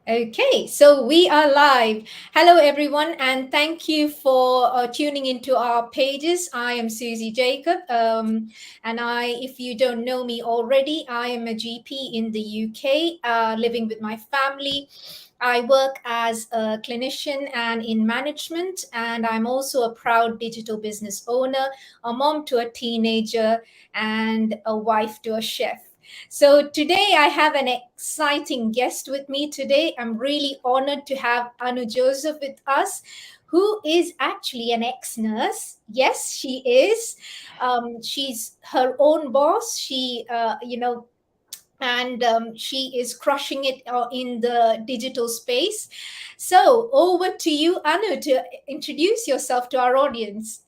Okay, so we are live. Hello, everyone, and thank you for tuning into our pages. I am Susie Jacob, and if you don't know me already, I am a GP in the UK, living with my family. I work as a clinician and in management, and I'm also a proud digital business owner, a mom to a teenager, and a wife to a chef. So today I have an exciting guest with me today. I'm really honored to have Anu Joseph with us, who is actually an ex-nurse. Yes, she is. She's her own boss. And she is crushing it in the digital space. So over to you, Anu, to introduce yourself to our audience.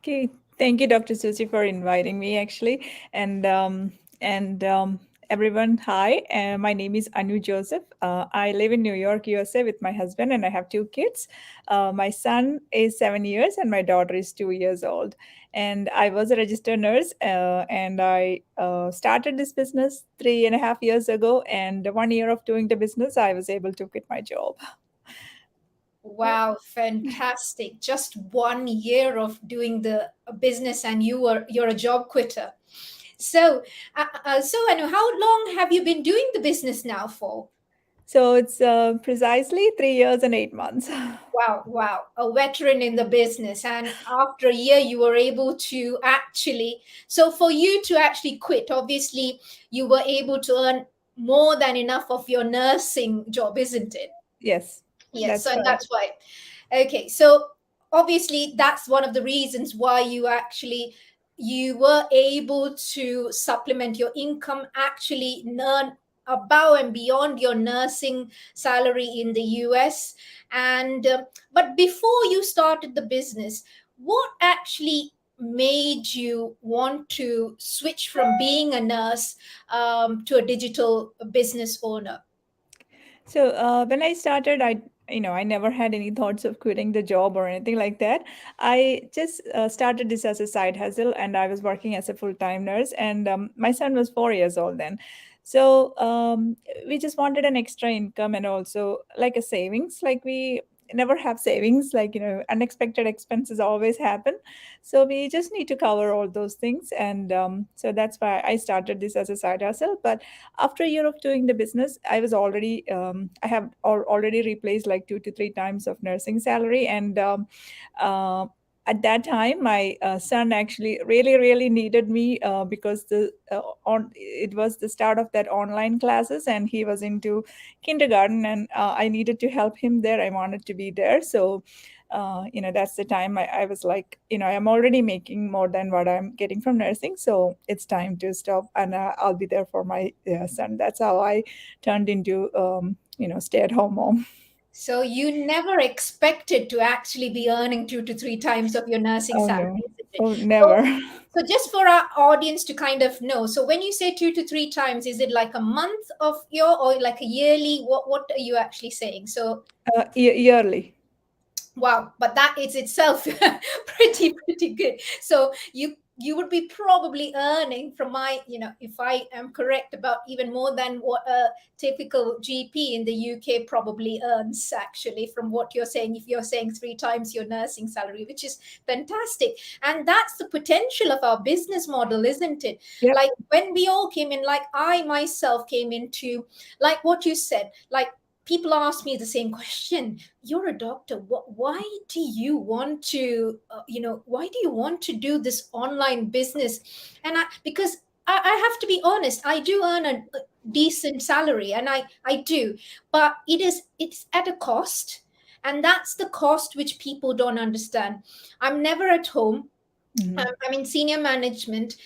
Okay, thank you, Dr. Susie, for inviting me. Actually, and everyone, hi. My name is Anu Joseph. I live in New York, USA, with my husband, and I have two kids. My son is 7 years, and my daughter is 2 years old. And I was a registered nurse, and I started this business 3.5 years ago. And 1 year of doing the business, I was able to quit my job. Wow, fantastic. Just 1 year of doing the business and you're a job quitter. So Anu, how long have you been doing the business now for? So it's precisely 3 years and 8 months. Wow, wow, a veteran in the business. And after a year, you were able to actually, so for you to actually quit, obviously, you were able to earn more than enough of your nursing job, isn't it? Yes, Yes, that's and correct. that's why. Okay, so obviously that's one of the reasons why you were able to supplement your income, actually earn above and beyond your nursing salary in the US. And but before you started the business, what actually made you want to switch from being a nurse to a digital business owner? So when I started, I never had any thoughts of quitting the job or anything like that. I just started this as a side hustle, and I was working as a full-time nurse. And my son was 4 years old then. So we just wanted an extra income and also like a savings. Like we never have savings, like, unexpected expenses always happen. So we just need to cover all those things. And so that's why I started this as a side hustle. But after a year of doing the business, I was already I have already replaced like 2 to 3 times of nursing salary. And at that time, my son actually really needed me, because the on it was the start of that online classes, and he was into kindergarten, and I needed to help him there. I wanted to be there. So that's the time I was like, I'm already making more than what I'm getting from nursing, so it's time to stop, and I'll be there for my son. That's how I turned into stay-at-home mom. So you never expected to actually be earning 2 to 3 times of your nursing Oh salary, no, isn't it? oh So, never. so just for our audience to kind of know, so when you say 2 to 3 times, is it like a month of your or like a yearly? What are you actually saying? So Yearly. wow, but that is itself pretty good. So you would be probably earning from my, if I am correct, about even more than what a typical GP in the UK probably earns, actually, from what you're saying, if you're saying 3 times your nursing salary, which is fantastic. And that's the potential of our business model, isn't it? Yep. Like when we all came in, like I myself came into, like what you said, like people ask me the same question. You're a doctor, why do you want to why do you want to do this online business? And because I have to be honest, I do earn a decent salary, and I do, but it's at a cost, and that's the cost which people don't understand. I'm never at home. Mhm. I'm in senior management.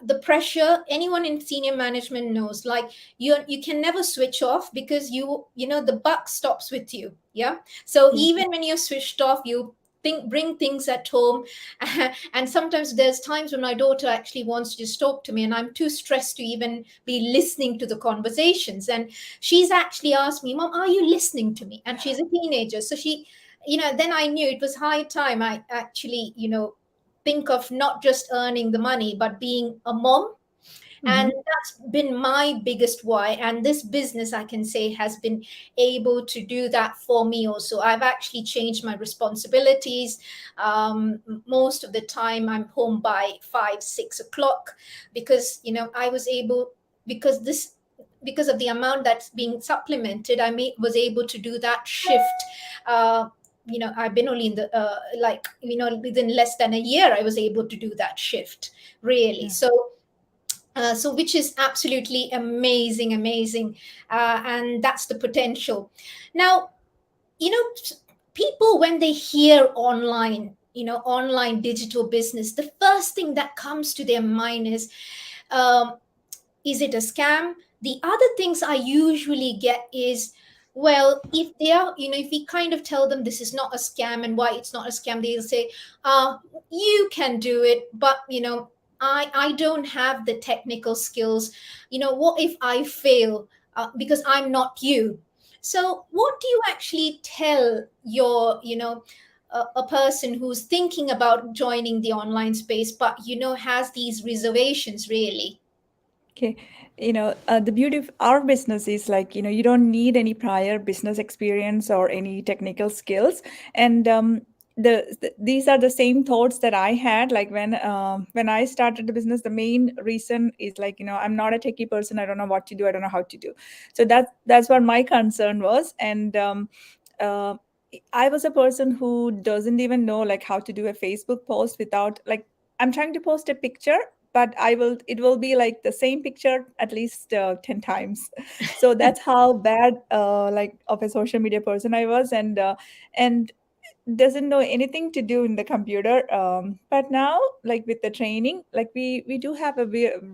The pressure, anyone in senior management knows, like you can never switch off, because the buck stops with you. Yeah. So Yeah. even when you're switched off, you bring things at home. And sometimes there's times when my daughter actually wants to just talk to me, and I'm too stressed to even be listening to the conversations. And she's actually asked me, Mom, are you listening to me? And she's a teenager, so then I knew it was high time I actually think of not just earning the money, but being a mom. And Mm-hmm. that's been my biggest why, and this business, I can say, has been able to do that for me also. I've actually changed my responsibilities. Most of the time I'm home by 5 6 o'clock, because I was able, because this because of the amount that's being supplemented, was able to do that shift. I've been only in the within less than a year I was able to do that shift, really. Yeah. So which is absolutely amazing, amazing. And that's the potential. Now, people, when they hear online, online digital business, the first thing that comes to their mind um, is it a scam? The other things I usually get is, well, if they are, if we kind of tell them this is not a scam and why it's not a scam, they'll say, uh, you can do it, but I don't have the technical skills. What if I fail? Because I'm not you. So what do you actually tell your, a person who's thinking about joining the online space, but has these reservations, really? Okay, the beauty of our business is like, you don't need any prior business experience or any technical skills. And these are the same thoughts that I had, like when I started the business. The main reason is like, I'm not a techie person. I don't know what to do. I don't know how to do. So that's what my concern was. And uh, I was a person who doesn't even know like how to do a Facebook post without like, I'm trying to post a picture, but it will be like the same picture at least 10 times. So that's how bad like of a social media person I was. And doesn't know anything to do in the computer. But now, like with the training, like we do have a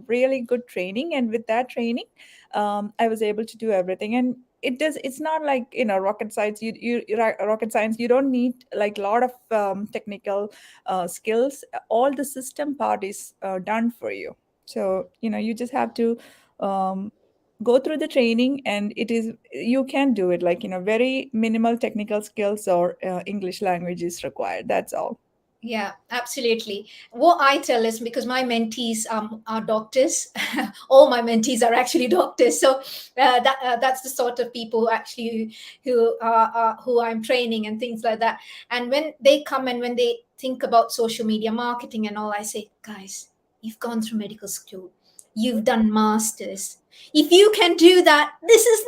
really good training, and with that training, I was able to do everything. And it's not like, rocket science. Rocket science, you don't need like a lot of technical skills. All the system part is done for you. So you just have to um, go through the training, and you can do it, like, very minimal technical skills or English language is required. That's all. Yeah, absolutely. What I tell is, because my mentees are doctors, all my mentees are actually doctors. So that's the sort of people who actually who I'm training and things like that. And when they come and when they think about social media marketing and all, I say, guys, you've gone through medical school, you've done masters. If you can do that, this is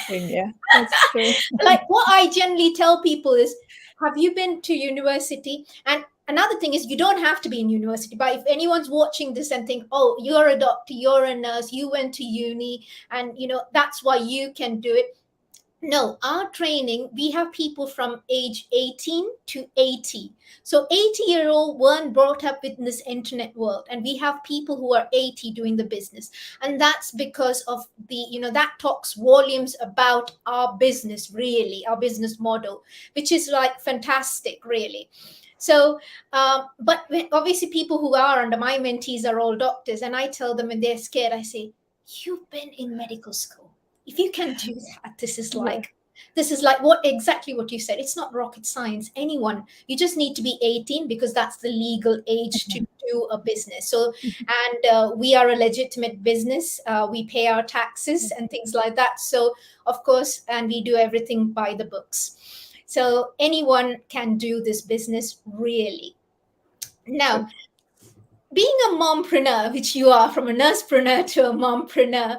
nothing. Yeah, that's true. Like, what I generally tell people is, have you been to university? And another thing is, you don't have to be in university, but if anyone's watching this and think, oh, you're a doctor, you're a nurse, you went to uni, and that's why you can do it. No, our training, we have people from age 18 to 80. So 80-year-old weren't brought up in this internet world. And we have people who are 80 doing the business. And that's because of that talks volumes about our business, really, our business model, which is like fantastic, really. So, but obviously, people who are under my mentees are all doctors. And I tell them when they're scared, I say, you've been in medical school. If you can do that, Yeah. this is like what you said. It's not rocket science. Anyone, you just need to be 18, because that's the legal age to do a business. So, and we are a legitimate business. We pay our taxes and things like that. So, of course, and we do everything by the books. So anyone can do this business, really. True. Now, being a mompreneur, which you are, from a nursepreneur to a mompreneur,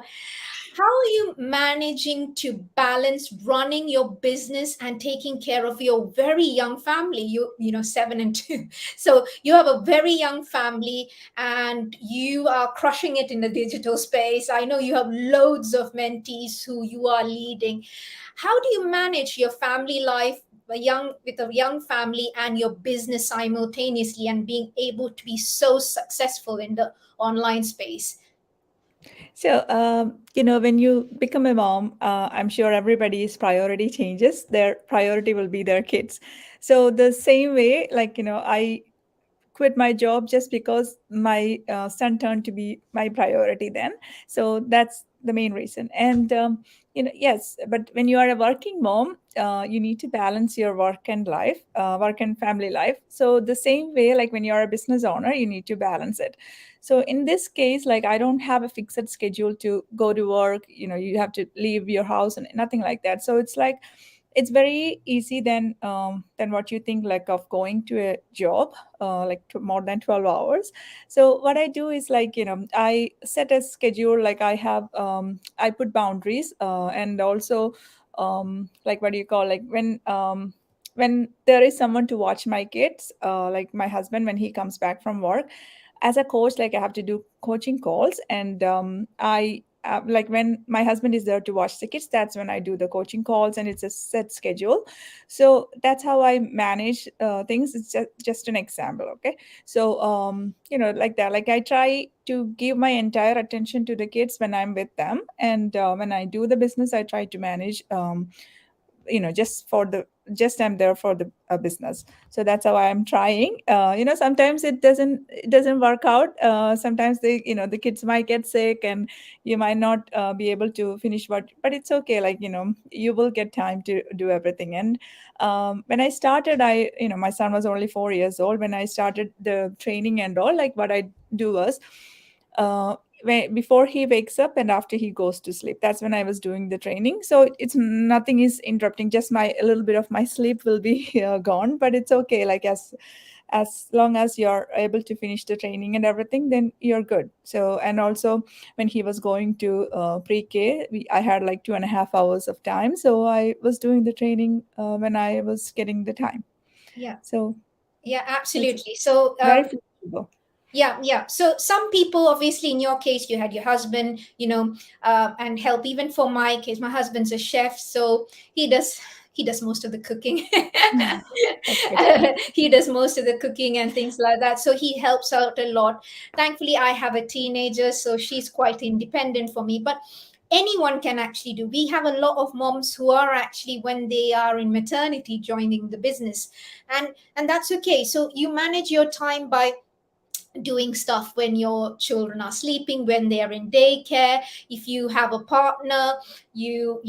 how are you managing to balance running your business and taking care of your very young family? You know, 7 and 2. So you have a very young family and you are crushing it in the digital space. I know you have loads of mentees who you are leading. How do you manage your family life, with a young family, and your business simultaneously, and being able to be so successful in the online space? So, when you become a mom, I'm sure everybody's priority changes. Their priority will be their kids. So, the same way, like, I quit my job just because my son turned to be my priority then. So, that's the main reason. And Yes, but when you are a working mom, you need to balance your work and family life. So the same way, like when you are a business owner, you need to balance it. So in this case, like I don't have a fixed schedule to go to work. You have to leave your house and nothing like that. So it's like it's very easy than what you think, like of going to a job like more than 12 hours. So what I do is, like, I set a schedule. Like I put boundaries, and also like, what do you call, like when there is someone to watch my kids, like my husband when he comes back from work. As a coach, like I have to do coaching calls, and I like when my husband is there to watch the kids, that's when I do the coaching calls, and it's a set schedule. So that's how I manage things. It's just an example, okay? So like that, like I try to give my entire attention to the kids when I'm with them, and when I do the business, I try to manage just I'm there for the business. So that's how I'm trying. Sometimes it doesn't work out. Sometimes the kids might get sick, and you might not be able to finish what, but it's okay. Like, you will get time to do everything. And when I started, my son was only 4 years old when I started the training and all. Like, what I do was, before he wakes up and after he goes to sleep, that's when I was doing the training. So it's nothing is interrupting, just my a little bit of my sleep will be gone, but it's okay. Like, as long as you're able to finish the training and everything, then you're good. So, and also when he was going to pre-k, I had like 2.5 hours of time, so I was doing the training when I was getting the time. Yeah, So yeah, it's absolutely. So very flexible. yeah, yeah. So some people, obviously, in your case, you had your husband, and help. Even for my case, my husband's a chef, so he does he does most of the cooking. That's good to know. He does most of the cooking and things like that. So he helps out a lot. Thankfully, I have a teenager, so she's quite independent for me. But anyone can actually do. We have a lot of moms who are actually, when they are in maternity, joining the business, and that's okay. So you manage your time by doing stuff when your children are sleeping, when they are in daycare. If you have a partner, you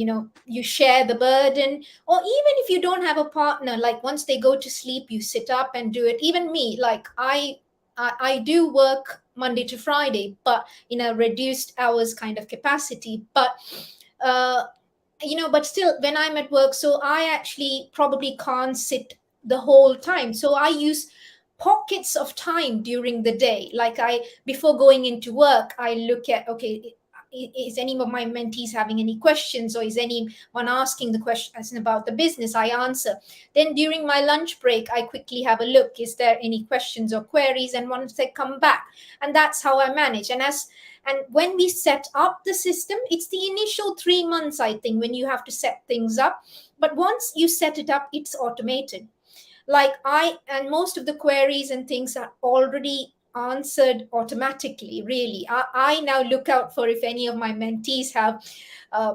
share the burden. Or even if you don't have a partner, like once they go to sleep, you sit up and do it. Even me, like I do work Monday to Friday, but in a reduced hours kind of capacity. But uh but still, when I'm at work, so I actually probably can't sit the whole time. So I use pockets of time during the day. Like, before going into work, I look at, okay, is any of my mentees having any questions, or is anyone asking the questions about the business? I answer. Then during my lunch break, I quickly have a look, is there any questions or queries? And once they come back, and that's how I manage. And when we set up the system, it's the initial 3 months, I think, when you have to set things up. But once you set it up, it's automated. Like, and most of the queries and things are already answered automatically, really. I now look out for if any of my mentees have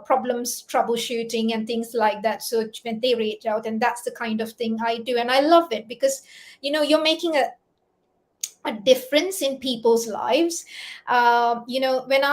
problems troubleshooting and things like that. So when they reach out, and that's the kind of thing I do. And I love it because, you're making a difference in people's lives. When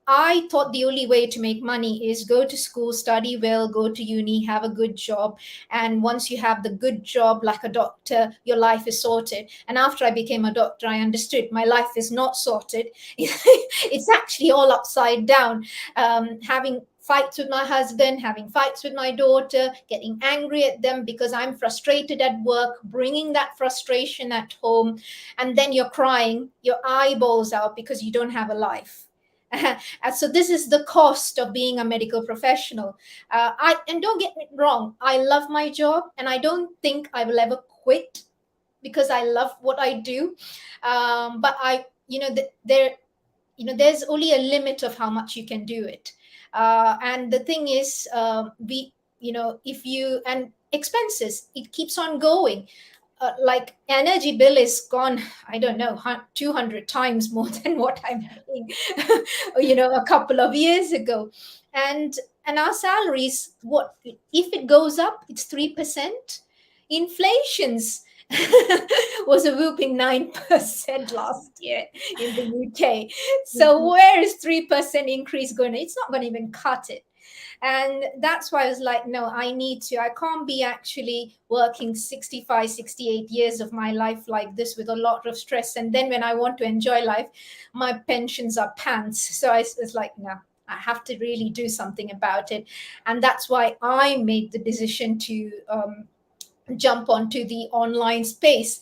I thought the only way to make money is go to school, study well, go to uni, have a good job. And once you have the good job, like a doctor, your life is sorted. And after I became a doctor, I understood my life is not sorted. It's actually all upside down. Having fights with my husband, having fights with my daughter, getting angry at them because I'm frustrated at work, bringing that frustration at home, and then you're crying your eyeballs out because you don't have a life. And so this is the cost of being a medical professional. And don't get me wrong, I love my job, and I don't think I will ever quit because I love what I do. But there's only a limit of how much you can do it. And the thing is, we if you and expenses, it keeps on going. Like, energy bill is gone, I don't know, 200 times more than what I'm paying a couple of years ago. And our salaries, what if it goes up, it's 3%. Inflation's was a whooping 9% last year in the UK. So where is 3% increase going? It's not going to even cut it. And that's why I was like, no, I can't be actually working 65, 68 years of my life like this with a lot of stress. And then when I want to enjoy life, my pensions are pants. So I was like, no, I have to really do something about it. And that's why I made the decision to jump onto the online space.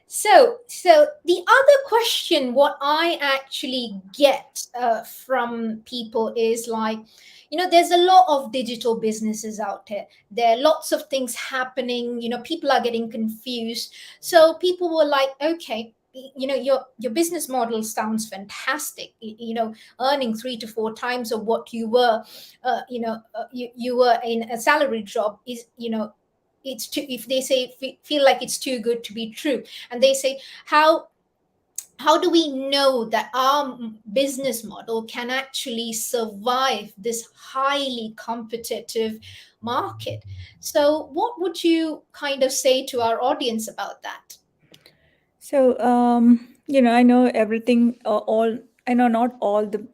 So the other question, what I actually get from people is like, there's a lot of digital businesses out there. There are lots of things happening. People are getting confused. So people were like, okay, your business model sounds fantastic. Earning 3 to 4 times of what you were, you were in a salary job is, it's too, if they say feel like it's too good to be true, and they say, how how do we know that our business model can actually survive this highly competitive market? So what would you kind of say to our audience about that? So, I know everything, I know not all the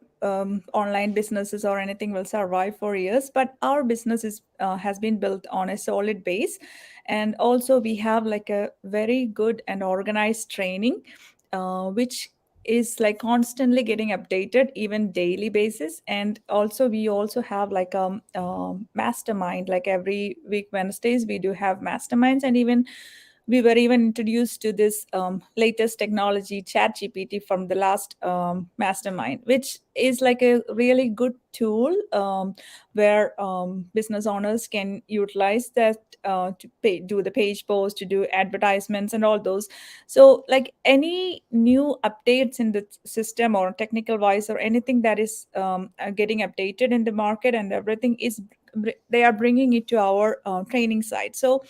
online businesses or anything will survive for years, but our business has been built on a solid base. And also, we have like a very good and organized training, which is like constantly getting updated, even daily basis. And also, we also have like mastermind, like every week, Wednesdays, we do have masterminds. And even we were even introduced to this latest technology, chat gpt, from the last mastermind, which is like a really good tool, where business owners can utilize that do the page post, to do advertisements and all those. So like any new updates in the system or technical wise, or anything that is getting updated in the market, and everything is, they are bringing it to our training site. So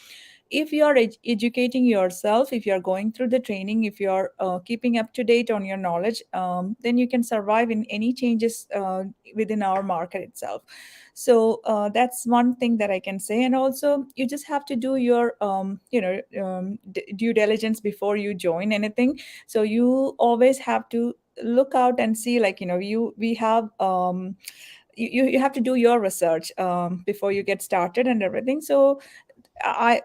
if you are educating yourself, if you are going through the training, if you are keeping up to date on your knowledge, then you can survive in any changes within our market itself. So that's one thing that I can say. And also, you just have to do your due diligence before you join anything. So you always have to look out and see, like, you we have you have to do your research before you get started and everything. So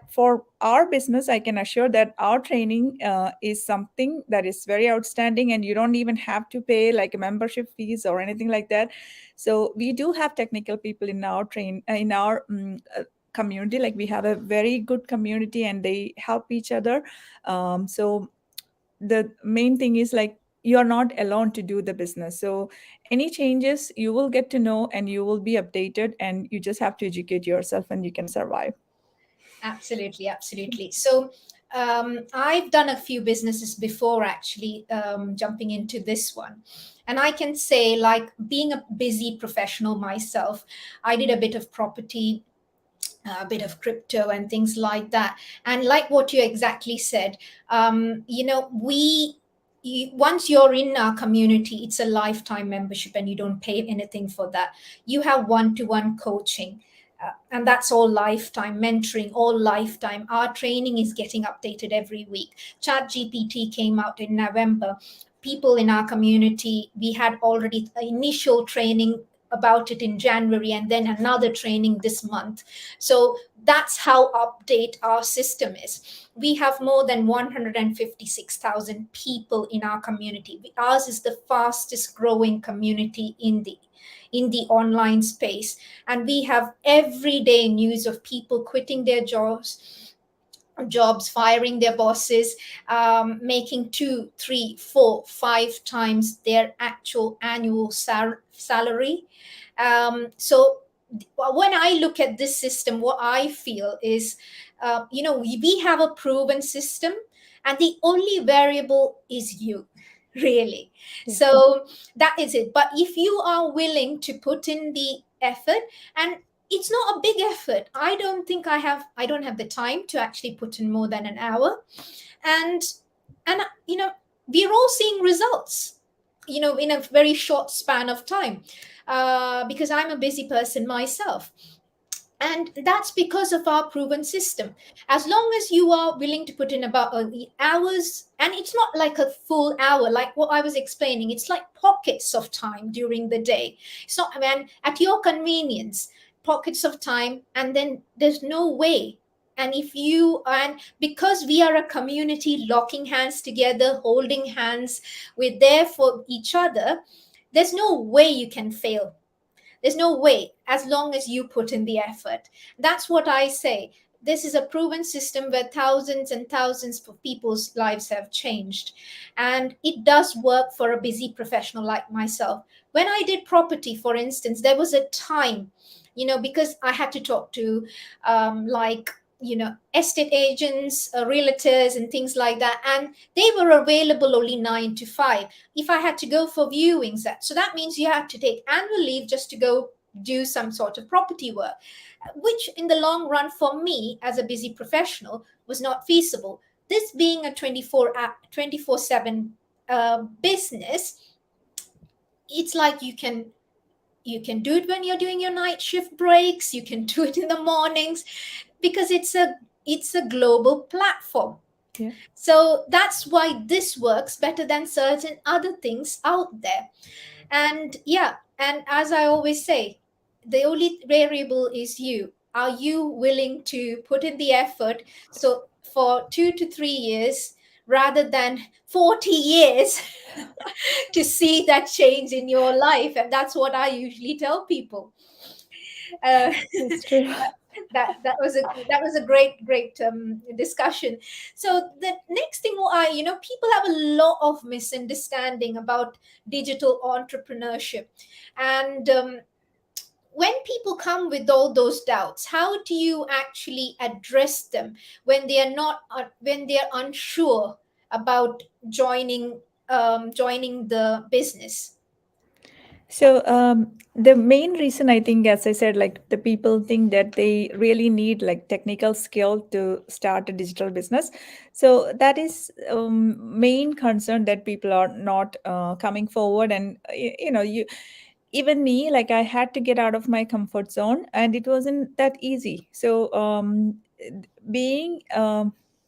for our business, I can assure that our training is something that is very outstanding, and you don't even have to pay like membership fees or anything like that. So we do have technical people in our community. Like, we have a very good community, and they help each other. So the main thing is, like, you are not alone to do the business. So any changes, you will get to know, and you will be updated, and you just have to educate yourself, and you can survive. Absolutely, absolutely. So I've done a few businesses before actually jumping into this one. And I can say, like, being a busy professional myself, I did a bit of property, a bit of crypto, and things like that. And like what you exactly said, once you're in our community, it's a lifetime membership and you don't pay anything for that. You have one-to-one coaching, and that's all lifetime mentoring, all lifetime. Our training is getting updated every week. Chat GPT came out in November. People in our community, we had already initial training about it in January, and then another training this month. So that's how update our system is. We have more than 156,000 people in our community. Ours is the fastest growing community in the online space, and we have everyday news of people quitting their jobs, firing their bosses, making 2, 3, 4, 5 times their actual annual salary. So when I look at this system, what I feel is, we have a proven system, and the only variable is you, really. Yeah. So that is it. But if you are willing to put in the effort, and it's not a big effort. I don't have the time to actually put in more than an hour. And we're all seeing results, in a very short span of time, because I'm a busy person myself. And that's because of our proven system. As long as you are willing to put in about the hours, and it's not like a full hour like what I was explaining, it's like pockets of time during the day. It's not, I mean, at your convenience, pockets of time, and then there's no way. And if you, and because we are a community locking hands together, holding hands, we're there for each other, there's no way you can fail. There's no way, as long as you put in the effort. That's what I say. This is a proven system where thousands and thousands of people's lives have changed. And it does work for a busy professional like myself. When I did property, for instance, there was a time, because I had to talk to, like, estate agents, realtors, and things like that. And they were available only 9 to 5 if I had to go for viewings. So that means you have to take annual leave just to go do some sort of property work, which in the long run for me as a busy professional was not feasible. This being a 24/7 business, it's like you can do it when you're doing your night shift breaks, you can do it in the mornings, because it's a global platform. Yeah. So that's why this works better than certain other things out there. And yeah, and as I always say, the only variable is you. Are you willing to put in the effort? So for 2 to 3 years rather than 40 years to see that change in your life. And that's what I usually tell people. Uh, That's true. that was a great discussion. So the next thing, people have a lot of misunderstanding about digital entrepreneurship. And when people come with all those doubts, how do you actually address them when they are not when they are unsure about joining the business? So the main reason I think, as I said, like the people think that they really need like technical skill to start a digital business. So that is main concern that people are not coming forward. And you even me, like I had to get out of my comfort zone, and it wasn't that easy. So being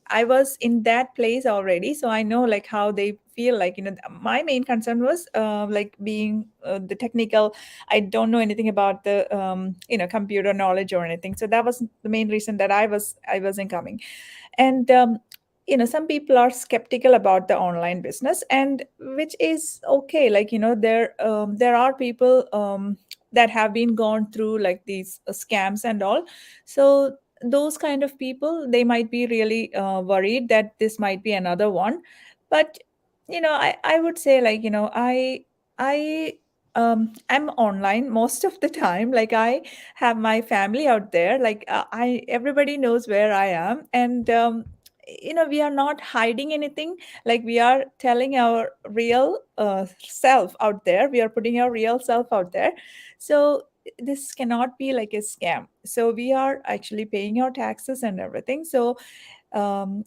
I was in that place already, so I know like how they feel. Like my main concern was like being the technical. I don't know anything about the computer knowledge or anything, so that was the main reason that I wasn't coming. And some people are skeptical about the online business, and which is okay. Like there are people that have been gone through like these scams and all. So those kind of people, they might be really worried that this might be another one. But I would say, like I I'm online most of the time. Like I have my family out there. Like I everybody knows where I am. And we are not hiding anything. Like we are telling our real self out there. We are putting our real self out there. So this cannot be like a scam. So we are actually paying our taxes and everything. So um,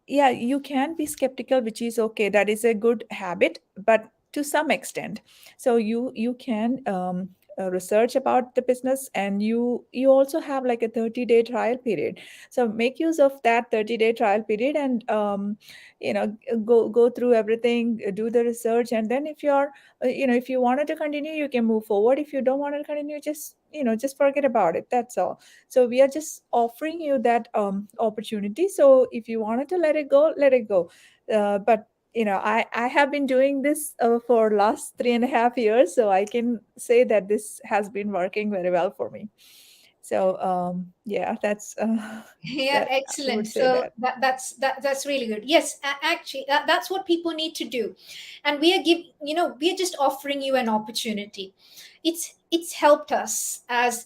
yeah, you can be skeptical, which is okay. That is a good habit, but to some extent. So you can research about the business, and you also have like a 30-day trial period. So make use of that 30-day trial period, and go through everything, do the research. And then if you're if you wanted to continue, you can move forward. If you don't want to continue, just forget about it. That's all. So we are just offering you that opportunity. So if you wanted to let it go, let it go. But I have been doing this for last 3.5 years, so I can say that this has been working very well for me. So yeah, that's Yeah, that I would excellent. say So that. that's really good. Yes, actually, that's what people need to do, and we are just offering you an opportunity. It's helped us as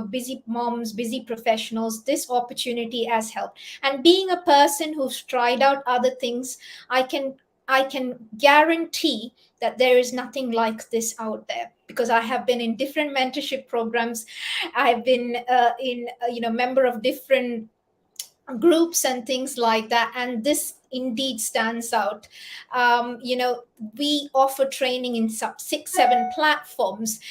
busy moms, busy professionals. This opportunity has helped, and being a person who's tried out other things, I can I can guarantee that there is nothing like this out there, because I have been in different mentorship programs. I've been in member of different groups and things like that, and this indeed stands out. We offer training in 6 7 platforms.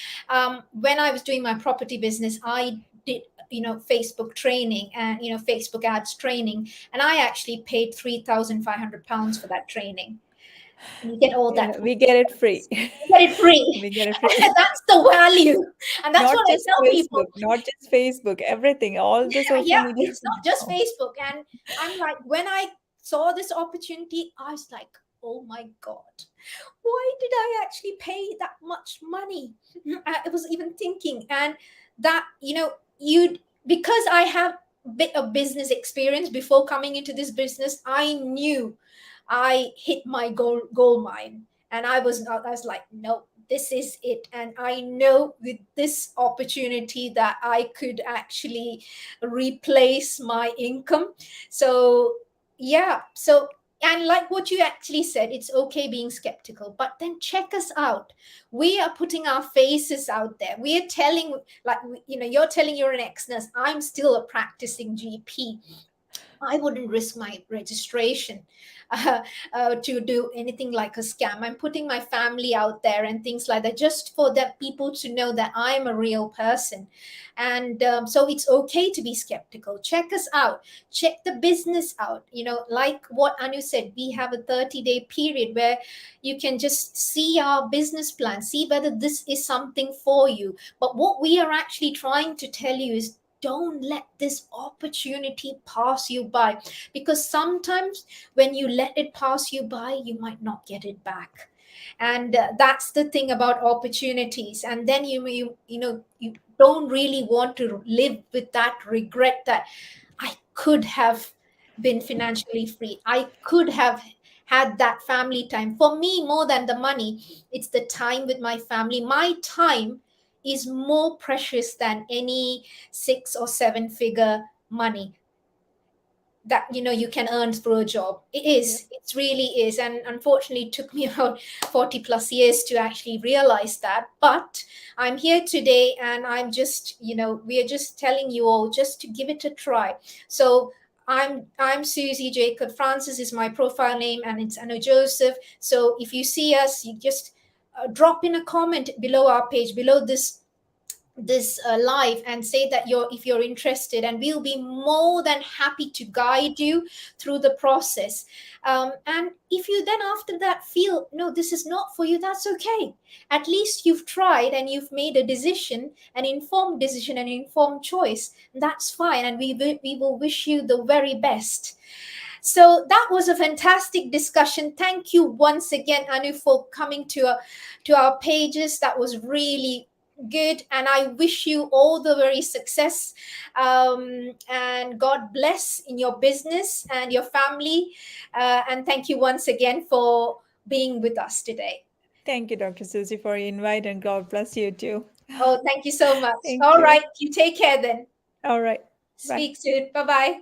When I was doing my property business, I did, Facebook training and, Facebook ads training, and I actually paid £3,500 for that training. And you get all Yeah, that for we get it free. 6 months. You get it free. We get it free. That's the value. And that's Not what I just tell people. Facebook, not just Facebook, everything, all the social Yeah, media it's not just now. Facebook. And I'm like, when I saw this opportunity, I was like, oh my God, why did I actually pay that much money? I was even thinking, and that, you because I have a bit of business experience before coming into this business, I knew I hit my goal mine. And I was like, no, this is it. And I know with this opportunity that I could actually replace my income. So yeah, so, and like what you actually said, it's okay being skeptical, but then check us out. We are putting our faces out there. We are telling, like, you're telling you're an ex-nurse. I'm still a practicing GP. I wouldn't risk my registration uh, to do anything like a scam. I'm putting my family out there and things like that, just for that people to know that I'm a real person. And so it's okay to be skeptical. Check us out. Check the business out. Like what Anu said, we have a 30-day period where you can just see our business plan, see whether this is something for you. But what we are actually trying to tell you is, don't let this opportunity pass you by, because sometimes when you let it pass you by, you might not get it back. And that's the thing about opportunities. And then you don't really want to live with that regret that I could have been financially free. I could have had that family time. For me, more than the money, it's the time with my family. My time is more precious than any 6 or 7 figure money that you can earn through a job. Yep. It really is. And unfortunately it took me about 40 plus years to actually realize that. But I'm here today, and we are just telling you all just to give it a try. So I'm Susie Jacob. Francis is my profile name, and it's Anu Joseph. So if you see us, you just drop in a comment below our page, below this live, and say that if you're interested, and we'll be more than happy to guide you through the process. And if you then after that feel, no, this is not for you, that's okay. At least you've tried and you've made a decision, an informed decision, an informed choice. That's fine, and we will wish you the very best. So that was a fantastic discussion. Thank you once again, Anu, for coming to our pages. That was really good, and I wish you all the very success, and God bless in your business and your family. And thank you once again for being with us today. Thank you, Dr. Susie, for your invite, and God bless you too. Oh, thank you so much. Thank All you. right, you take care then. All right. Bye. Speak soon. Bye bye.